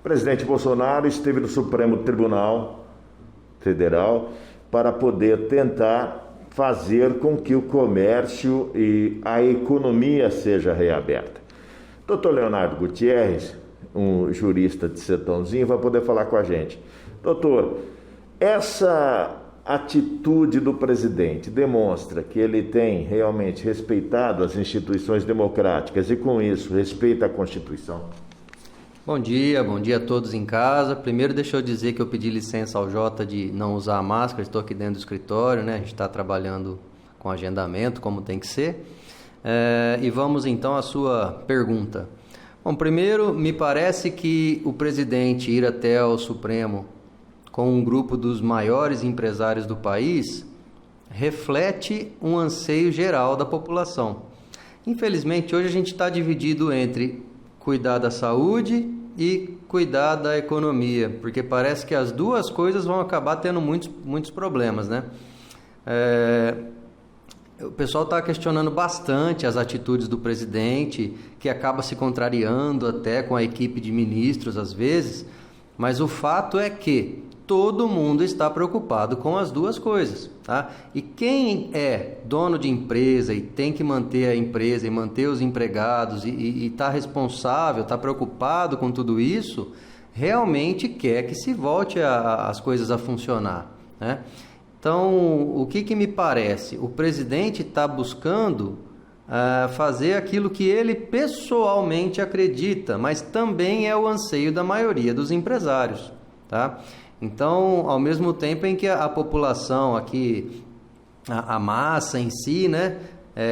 presidente Bolsonaro esteve no Supremo Tribunal Federal para poder tentar fazer com que o comércio e a economia seja reaberta. Dr. Leonardo Gutierrez, um jurista de Sertãozinho, vai poder falar com a gente. Doutor, essa atitude do presidente demonstra que ele tem realmente respeitado as instituições democráticas e, com isso, respeita a Constituição? Bom dia a todos em casa. Primeiro, deixa eu dizer que eu pedi licença ao Jota de não usar a máscara, estou aqui dentro do escritório, né? A gente está trabalhando com agendamento, como tem que ser. E vamos então à sua pergunta. Bom, primeiro, me parece que o presidente ir até o Supremo com um grupo dos maiores empresários do país reflete um anseio geral da população. Infelizmente, hoje a gente está dividido entre cuidar da saúde e cuidar da economia, porque parece que as duas coisas vão acabar tendo muitos problemas, né? O pessoal está questionando bastante as atitudes do presidente, que acaba se contrariando até com a equipe de ministros às vezes, mas o fato é que todo mundo está preocupado com as duas coisas, tá? E quem é dono de empresa e tem que manter a empresa e manter os empregados e está responsável, está preocupado com tudo isso, realmente quer que se volte as coisas a funcionar, né? Então, o que me parece? O presidente está buscando fazer aquilo que ele pessoalmente acredita, mas também é o anseio da maioria dos empresários, tá? Então, ao mesmo tempo em que a população aqui, a massa em si, né,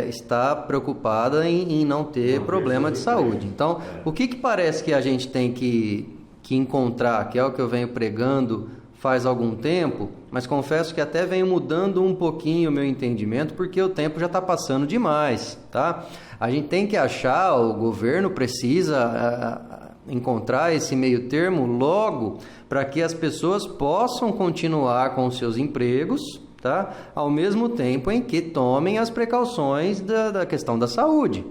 está preocupada em não ter problema de saúde. Então, o que parece que a gente tem que encontrar, que é o que eu venho pregando faz algum tempo, mas confesso que até venho mudando um pouquinho o meu entendimento, porque o tempo já está passando demais, tá? A gente tem que achar, o governo precisa encontrar esse meio termo logo para que as pessoas possam continuar com os seus empregos, tá? Ao mesmo tempo em que tomem as precauções da questão da saúde.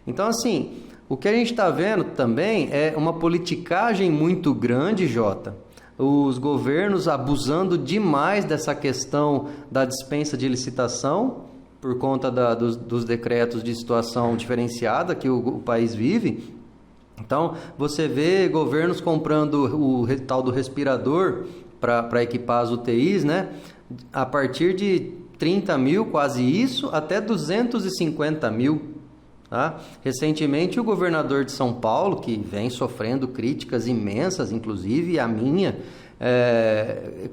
Então, assim, o que a gente está vendo também é uma politicagem muito grande, Jota. Os governos abusando demais dessa questão da dispensa de licitação por conta dos decretos de situação diferenciada que o país vive. Então, você vê governos comprando o tal do respirador para equipar as UTIs, né? A partir de 30 mil, quase isso, até 250 mil. Tá? Recentemente, o governador de São Paulo, que vem sofrendo críticas imensas, inclusive a minha,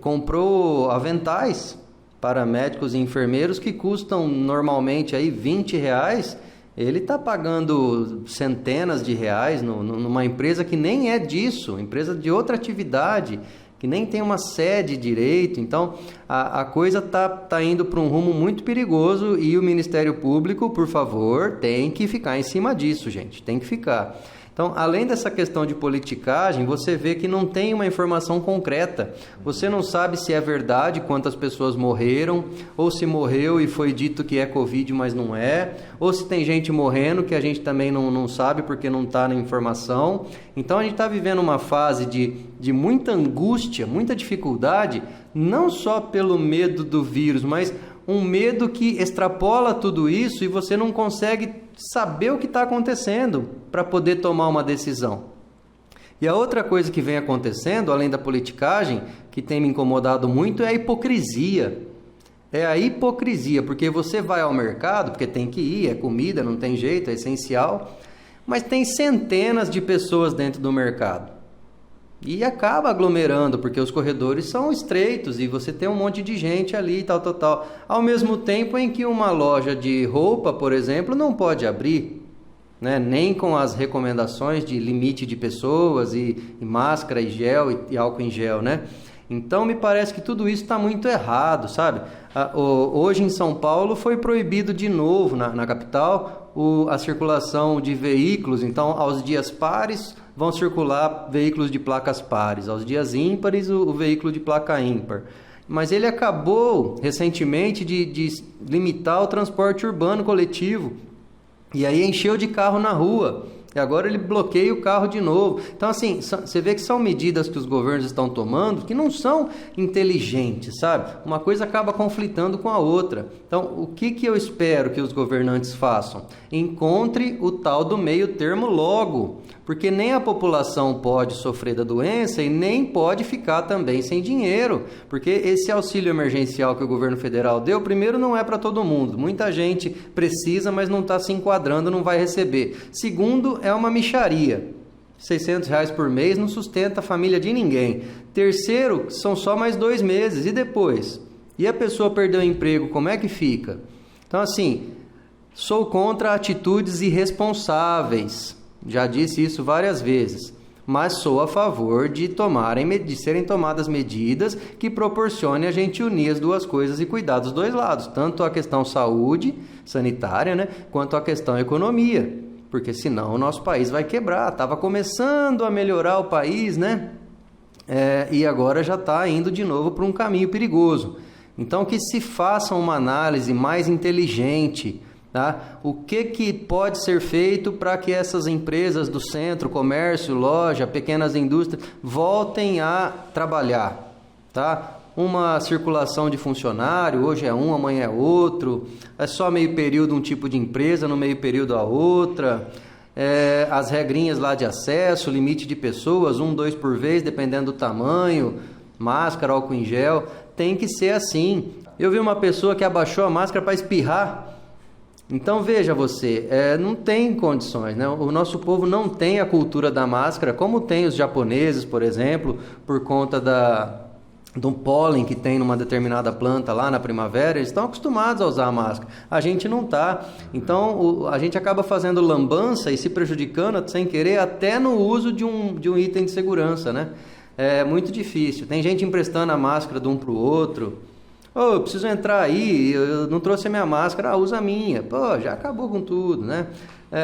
comprou aventais para médicos e enfermeiros que custam normalmente aí R$20. Ele está pagando centenas de reais numa empresa que nem é disso, empresa de outra atividade, que nem tem uma sede direito. Então, a coisa tá indo para um rumo muito perigoso e o Ministério Público, por favor, tem que ficar em cima disso, gente, tem que ficar. Então, além dessa questão de politicagem, você vê que não tem uma informação concreta. Você não sabe se é verdade quantas pessoas morreram, ou se morreu e foi dito que é Covid, mas não é, ou se tem gente morrendo que a gente também não sabe porque não está na informação. Então, a gente está vivendo uma fase de muita angústia, muita dificuldade, não só pelo medo do vírus, mas um medo que extrapola tudo isso e você não consegue saber o que está acontecendo para poder tomar uma decisão. E a outra coisa que vem acontecendo, além da politicagem, que tem me incomodado muito, é a hipocrisia. É a hipocrisia, porque você vai ao mercado, porque tem que ir, é comida, não tem jeito, é essencial, mas tem centenas de pessoas dentro do mercado. E acaba aglomerando, porque os corredores são estreitos e você tem um monte de gente ali, tal. Ao mesmo tempo em que uma loja de roupa, por exemplo, não pode abrir, né? Nem com as recomendações de limite de pessoas e máscara e gel e álcool em gel, né? Então, me parece que tudo isso está muito errado, sabe? Hoje em São Paulo foi proibido de novo, na capital, a circulação de veículos. Então, aos dias pares vão circular veículos de placas pares, aos dias ímpares o veículo de placa ímpar. Mas ele acabou recentemente de limitar o transporte urbano coletivo, e aí encheu de carro na rua. e agora ele bloqueia o carro de novo. Então, assim, você vê que são medidas que os governos estão tomando que não são inteligentes, sabe? Uma coisa acaba conflitando com a outra. Então, o que eu espero que os governantes façam? Encontre o tal do meio termo logo, porque nem a população pode sofrer da doença e nem pode ficar também sem dinheiro, porque esse auxílio emergencial que o governo federal deu, primeiro, não é para todo mundo. Muita gente precisa, mas não está se enquadrando, não vai receber. Segundo, é uma mixaria. R$600 por mês não sustenta a família de ninguém. Terceiro, são só mais 2 meses. E depois? E a pessoa perdeu o emprego, como é que fica? Então, assim, sou contra atitudes irresponsáveis. Já disse isso várias vezes. Mas sou a favor de serem tomadas medidas que proporcionem a gente unir as duas coisas e cuidar dos dois lados. Tanto a questão saúde, sanitária, né, quanto a questão economia. Porque senão o nosso país vai quebrar. Estava começando a melhorar o país, né? E agora já está indo de novo para um caminho perigoso. Então que se faça uma análise mais inteligente, tá? O que pode ser feito para que essas empresas do centro, comércio, loja, pequenas indústrias, voltem a trabalhar, tá? Uma circulação de funcionário, hoje é um, amanhã é outro, é só meio período um tipo de empresa, no meio período a outra, as regrinhas lá de acesso, limite de pessoas, 1, 2 por vez, dependendo do tamanho, máscara, álcool em gel, tem que ser assim. Eu vi uma pessoa que abaixou a máscara para espirrar. Então veja você, não tem condições, né? O nosso povo não tem a cultura da máscara, como tem os japoneses, por exemplo, por conta do pólen que tem numa determinada planta lá na primavera, eles estão acostumados a usar a máscara. A gente não está. Então a gente acaba fazendo lambança e se prejudicando sem querer até no uso de um item de segurança, né? É muito difícil. Tem gente emprestando a máscara de um para o outro. Eu preciso entrar aí, eu não trouxe a minha máscara, usa a minha. Pô, já acabou com tudo, né?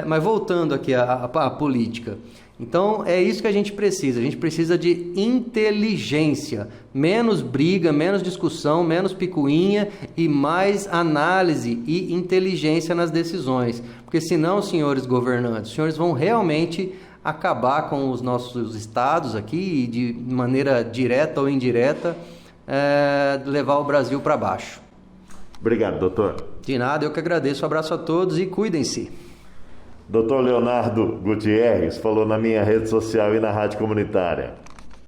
Mas voltando aqui à política. Então, é isso que a gente precisa de inteligência, menos briga, menos discussão, menos picuinha e mais análise e inteligência nas decisões. Porque senão, senhores governantes, os senhores vão realmente acabar com os nossos estados aqui e de maneira direta ou indireta, levar o Brasil para baixo. Obrigado, doutor. De nada, eu que agradeço. Um abraço a todos e cuidem-se. Dr. Leonardo Gutierrez falou na minha rede social e na rádio comunitária.